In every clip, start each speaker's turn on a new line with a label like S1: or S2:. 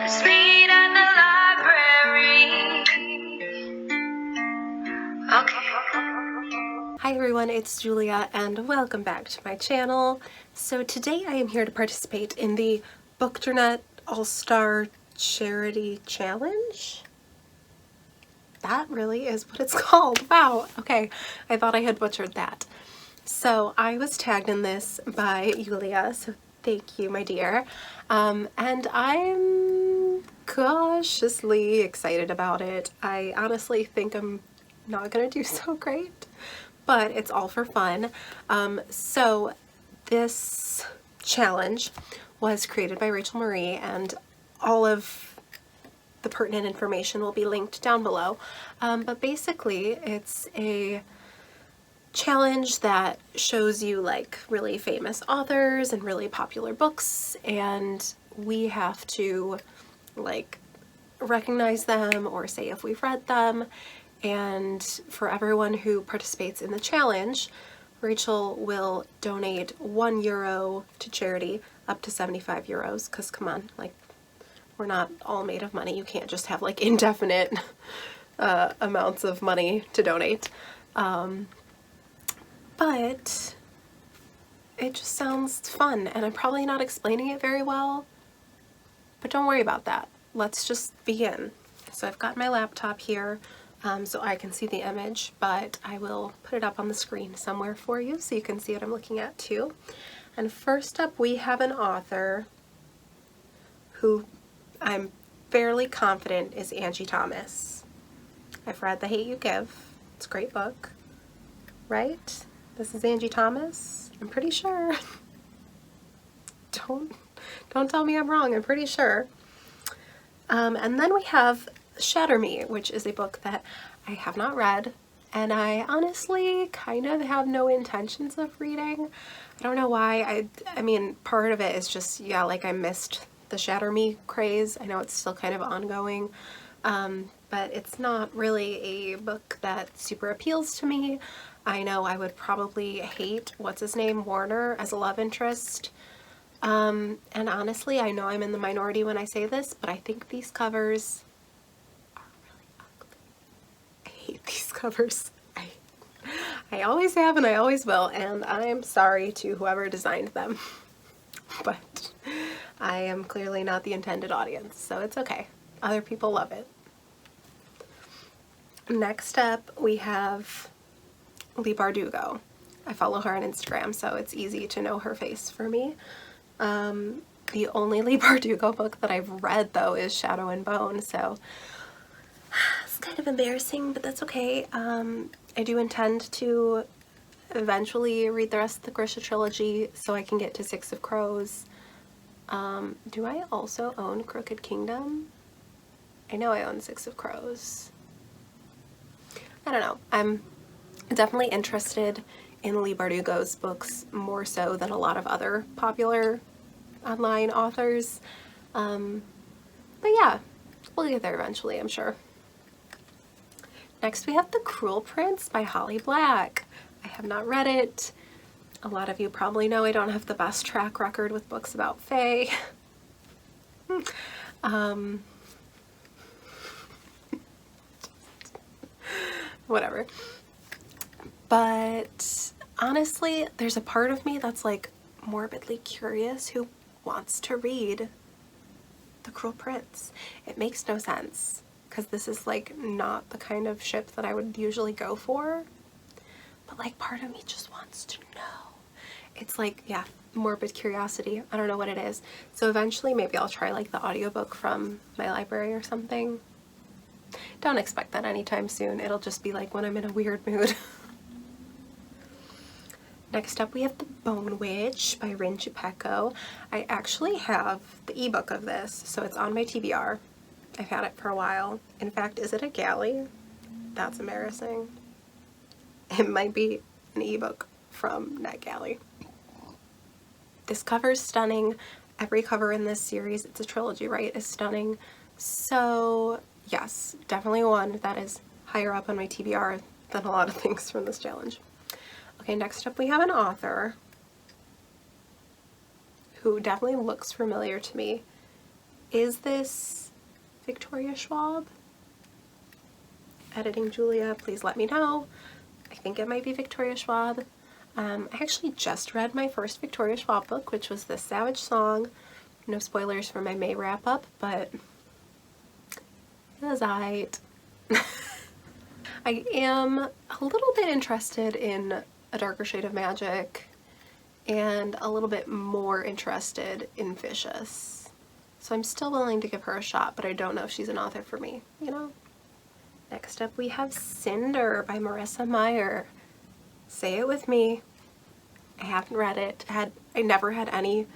S1: Let's meet at the library. Okay.
S2: Hi everyone, it's Julia and welcome back to my channel. So today I am here to participate in the Booktube'S All-Star Charity Challenge. That really is what it's called. Wow, okay, I thought I had butchered that. So I was tagged in this by Julia, so thank you, my dear. And I'm cautiously excited about it. I honestly think I'm not gonna do so great, but it's all for fun. So this challenge was created by Rachel Marie, and all of the pertinent information will be linked down below. But basically it's a challenge that shows you like really famous authors and really popular books, and we have to like recognize them or say if we've read them. And for everyone who participates in the challenge, Rachel will donate €1 to charity, up to 75 euros, because come on, like, we're not all made of money. You can't just have like indefinite amounts of money to donate. But it just sounds fun, and I'm probably not explaining it very well, but don't worry about that. Let's just begin. So I've got my laptop here, so I can see the image, but I will put it up on the screen somewhere for you so you can see what I'm looking at too. And first up we have an author who I'm fairly confident is Angie Thomas. I've read The Hate You Give. It's a great book, right? This is Angie Thomas, I'm pretty sure. Don't tell me I'm wrong, I'm pretty sure. And then we have Shatter Me, which is a book that I have not read, and I honestly kind of have no intentions of reading. I don't know why. I mean, part of it is just, yeah, like I missed the Shatter Me craze. I know it's still kind of ongoing, but it's not really a book that super appeals to me. I know I would probably hate, what's his name, Warner, as a love interest. And honestly, I know I'm in the minority when I say this, but I think these covers are really ugly. I hate these covers. I always have and I always will, and I'm sorry to whoever designed them. But I am clearly not the intended audience, so it's okay. Other people love it. Next up, we have Leigh Bardugo. I follow her on Instagram, so it's easy to know her face for me. The only Leigh Bardugo book that I've read, though, is Shadow and Bone, so it's kind of embarrassing, but that's okay. I do intend to eventually read the rest of the Grisha trilogy so I can get to Six of Crows. Do I also own Crooked Kingdom? I know I own Six of Crows. I don't know. I'm definitely interested in Leigh Bardugo's books more so than a lot of other popular online authors. But yeah, we'll get there eventually, I'm sure. Next we have The Cruel Prince by Holly Black. I have not read it. A lot of you probably know I don't have the best track record with books about fae. Whatever. But honestly, there's a part of me that's like morbidly curious who wants to read The Cruel Prince. It makes no sense because this is like not the kind of ship that I would usually go for, but like part of me just wants to know. It's like, yeah, morbid curiosity. I don't know what it is. So eventually maybe I'll try like the audiobook from my library or something. Don't expect that anytime soon. It'll just be like when I'm in a weird mood. Next up we have The Bonewitch by Rinchipeko. I actually have the ebook of this, so it's on my TBR. I've had it for a while. In fact, is it a galley? That's embarrassing. It might be an ebook from NetGalley. This cover is stunning. Every cover in this series, it's a trilogy, right, is stunning. So yes, definitely one that is higher up on my TBR than a lot of things from this challenge. Okay, next up we have an author who definitely looks familiar to me. Is this Victoria Schwab? Editing Julia, please let me know. I think it might be Victoria Schwab. I actually just read my first Victoria Schwab book, which was The Savage Song. No spoilers for my May wrap-up, but it was aight. I am a little bit interested in A Darker Shade of Magic and a little bit more interested in Vicious. So I'm still willing to give her a shot, but I don't know if she's an author for me, you know? Next up we have Cinder by Marissa Meyer. Say it with me. I haven't read it. I never had any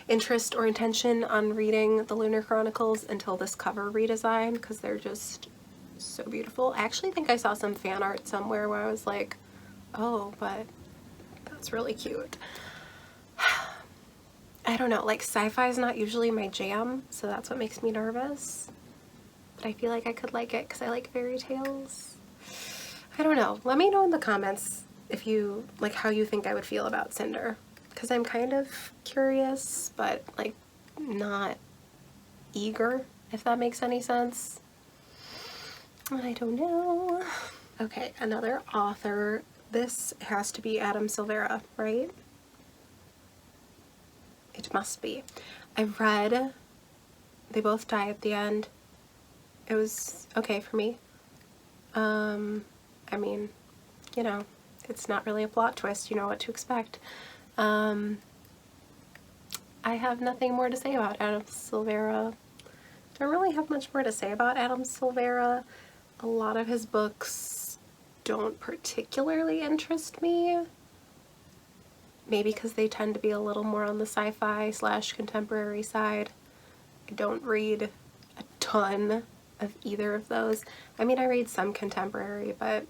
S2: interest or intention on reading the Lunar Chronicles until this cover redesign because they're just so beautiful. I actually think I saw some fan art somewhere where I was like, oh, but that's really cute. I don't know, like sci-fi is not usually my jam, so that's what makes me nervous. But I feel like I could like it because I like fairy tales. I don't know. Let me know in the comments if you like how you think I would feel about Cinder, because I'm kind of curious but like not eager, if that makes any sense. I don't know. Okay, another author. This has to be Adam Silvera, right? It must be. I read They Both Die at the End. It was okay for me. I mean, you know, it's not really a plot twist, you know what to expect. I have nothing more to say about Adam Silvera. Don't really have much more to say about Adam Silvera. A lot of his books don't particularly interest me. Maybe because they tend to be a little more on the sci-fi / contemporary side. I don't read a ton of either of those. I mean, I read some contemporary, but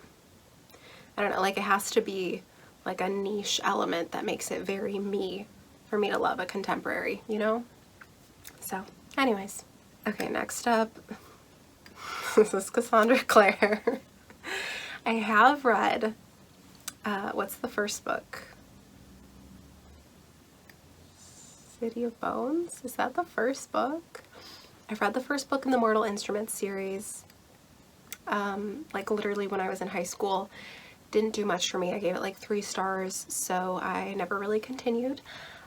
S2: I don't know, like it has to be like a niche element that makes it very me for me to love a contemporary, you know? So, anyways. Okay, next up, this is Cassandra Clare. I have read, what's the first book? City of Bones? Is that the first book? I've read the first book in the Mortal Instruments series, like literally when I was in high school. Didn't do much for me. I gave it like 3 stars, so I never really continued.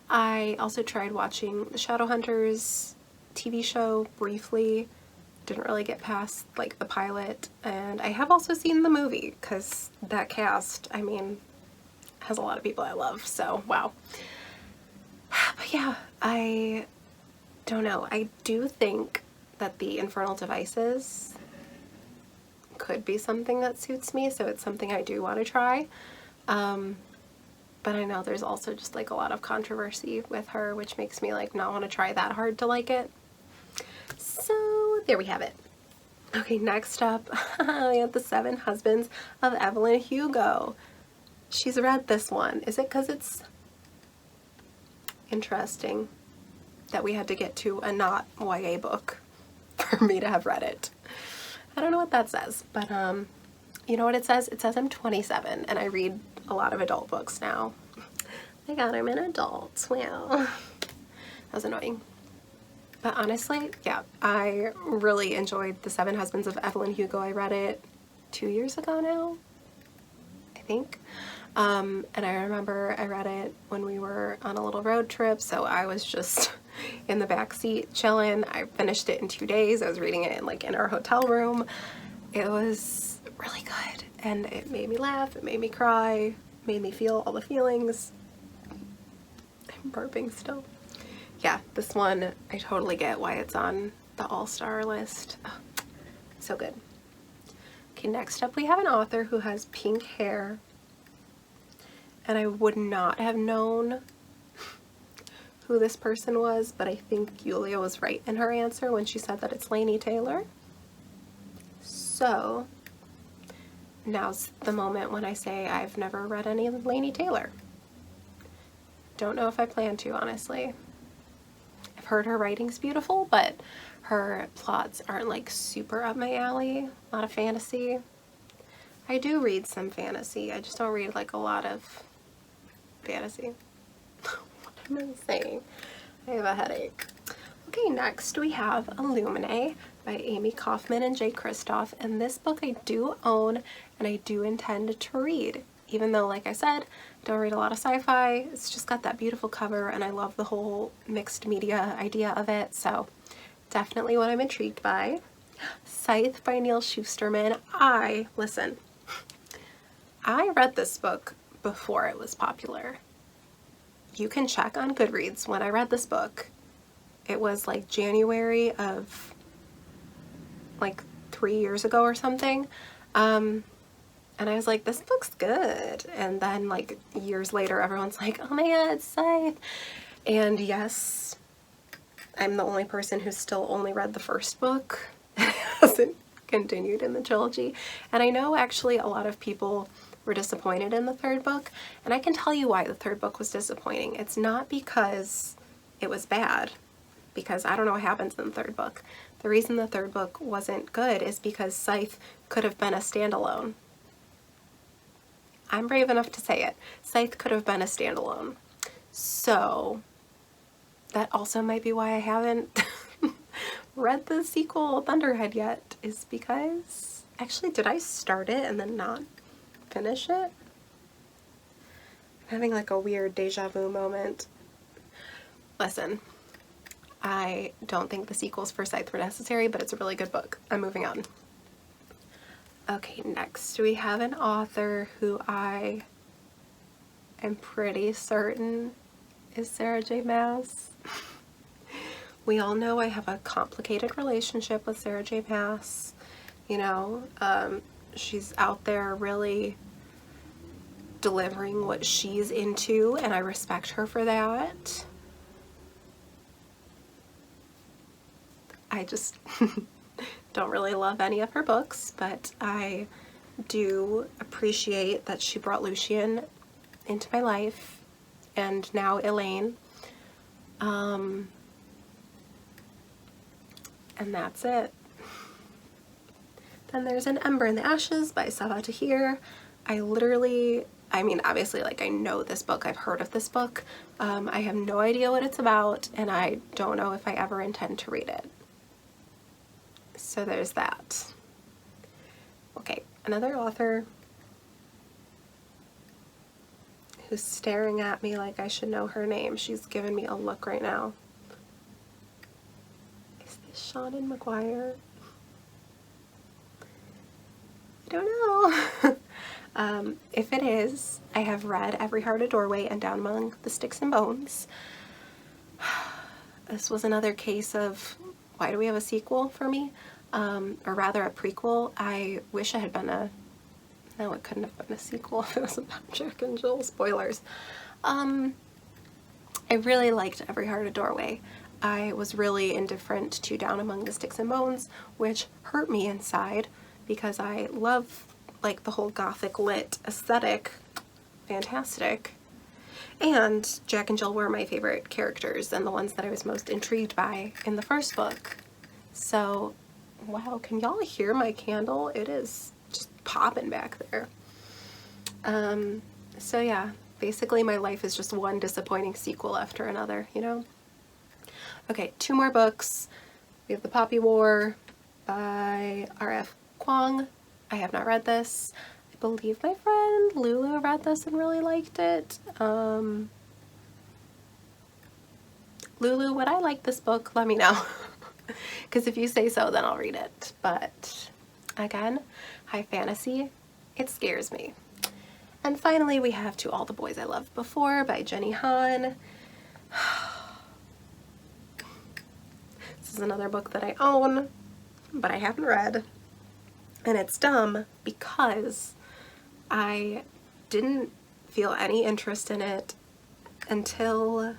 S2: I also tried watching the Shadowhunters TV show briefly. Didn't really get past like the pilot, and I have also seen the movie because that cast, I mean, has a lot of people I love, so wow. But yeah, I don't know. I do think that the Infernal Devices could be something that suits me, so it's something I do want to try. But I know there's also just like a lot of controversy with her, which makes me like not want to try that hard to like it. So there we have it. Okay, next up, we have The 7 Husbands of Evelyn Hugo. She's read this one. Is it because it's interesting that we had to get to a not YA book for me to have read it? I don't know what that says, but you know what it says? It says I'm 27 and I read a lot of adult books now. My god, I'm an adult. Wow. That was annoying. But honestly, yeah, I really enjoyed The 7 Husbands of Evelyn Hugo. I read it 2 years ago now, I think. And I remember I read it when we were on a little road trip, so I was just in the back seat chilling. I finished it in 2 days. I was reading it in our hotel room. It was really good, and it made me laugh, it made me cry, made me feel all the feelings. I'm burping still. Yeah, this one, I totally get why it's on the all-star list. Oh, so good. Okay, next up we have an author who has pink hair, and I would not have known who this person was, but I think Julia was right in her answer when she said that it's Laini Taylor. So now's the moment when I say I've never read any of Laini Taylor. Don't know if I plan to, honestly. I've heard her writing's beautiful, but her plots aren't like super up my alley. A lot of fantasy. I do read some fantasy, I just don't read like a lot of fantasy. What am I saying? I have a headache. Okay, next we have Illuminae by Amy Kaufman and J Kristoff, and this book I do own and I do intend to read, even though, like I said, I don't read a lot of sci-fi. It's just got that beautiful cover and I love the whole mixed media idea of it, so definitely what I'm intrigued by. Scythe by Neil Shusterman. Listen, I read this book before it was popular. You can check on Goodreads when I read this book. It was like January of like 3 years ago or something. And I was like, this book's good. And then like years later, everyone's like, oh my god, it's Scythe. And yes, I'm the only person who's still only read the first book and hasn't continued in the trilogy. And I know actually a lot of people were disappointed in the third book. And I can tell you why the third book was disappointing. It's not because it was bad, because I don't know what happens in the third book. The reason the third book wasn't good is because Scythe could have been a standalone. I'm brave enough to say it. Scythe could have been a standalone. So that also might be why I haven't read the sequel Thunderhead yet, is because, actually, did I start it and then not finish it? I'm having like a weird deja vu moment. Listen, I don't think the sequels for Scythe were necessary, but it's a really good book. I'm moving on. Okay, next we have an author who I am pretty certain is Sarah J Maas. We all know I have a complicated relationship with Sarah J Maas. You know, she's out there really delivering what she's into, and I respect her for that. I just don't really love any of her books, but I do appreciate that she brought Lucian into my life, and now Elaine. And that's it. Then there's an Ember in the Ashes by Sabaa Tahir. I mean, obviously, like, I know this book, I've heard of this book. I have no idea what it's about, and I don't know if I ever intend to read it. So there's that. Okay, another author who's staring at me like I should know her name. She's giving me a look right now. Is this Shannon Mcguire? I don't know. If it is, I have read Every Heart a Doorway and Down Among the Sticks and Bones. This was another case of, why do we have a sequel for me? Or rather a prequel. I wish it had been no, it couldn't have been a sequel if it was about Jack and Jill. Spoilers. I really liked Every Heart a Doorway. I was really indifferent to Down Among the Sticks and Bones, which hurt me inside because I love like the whole gothic lit aesthetic. Fantastic. And Jack and Jill were my favorite characters and the ones that I was most intrigued by in the first book. So, wow, can y'all hear my candle? It is just popping back there. So yeah, basically my life is just one disappointing sequel after another, you know? Okay, 2 more books. We have The Poppy War by Rf Huang. I have not read this. I believe my friend Lulu read this and really liked it. Lulu, would I like this book? Let me know. Because if you say so, then I'll read it. But again, high fantasy, it scares me. And finally, we have To All the Boys I Loved Before by Jenny Han. This is another book that I own, but I haven't read. And it's dumb because I didn't feel any interest in it until,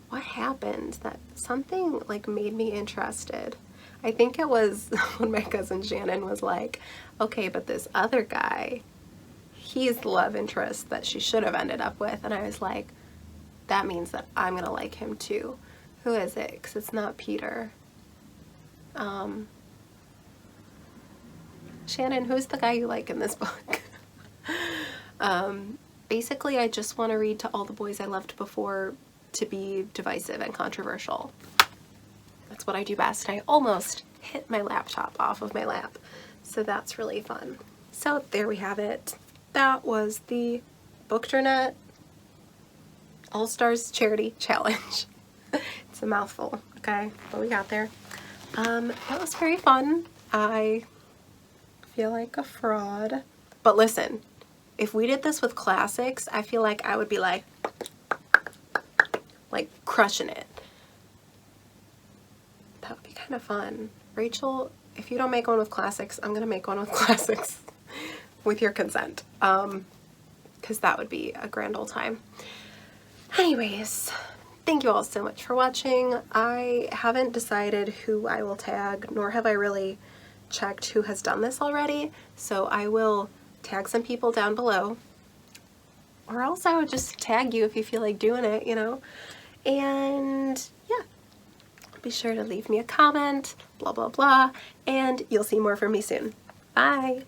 S2: what happened? That something like made me interested. I think it was when my cousin Shannon was like, okay, but this other guy, he's the love interest that she should have ended up with. And I was like, that means that I'm gonna like him too. Who is it? Because it's not Peter. Shannon, who's the guy you like in this book? Basically, I just want to read To All the Boys I Loved Before to be divisive and controversial. That's what I do best. I almost hit my laptop off of my lap, so that's really fun. So there we have it. That was the Booktube'S All-Stars Charity Challenge. It's a mouthful, okay, but we got there. That was very fun. I feel like a fraud. But listen, if we did this with classics, I feel like I would be like crushing it. That would be kind of fun. Rachel, if you don't make one with classics, I'm gonna make one with classics with your consent, because that would be a grand old time. Anyways, thank you all so much for watching. I haven't decided who I will tag, nor have I really checked who has done this already, so I will tag some people down below, or else I would just tag you if you feel like doing it, you know? And yeah, be sure to leave me a comment, blah blah blah, and you'll see more from me soon. Bye!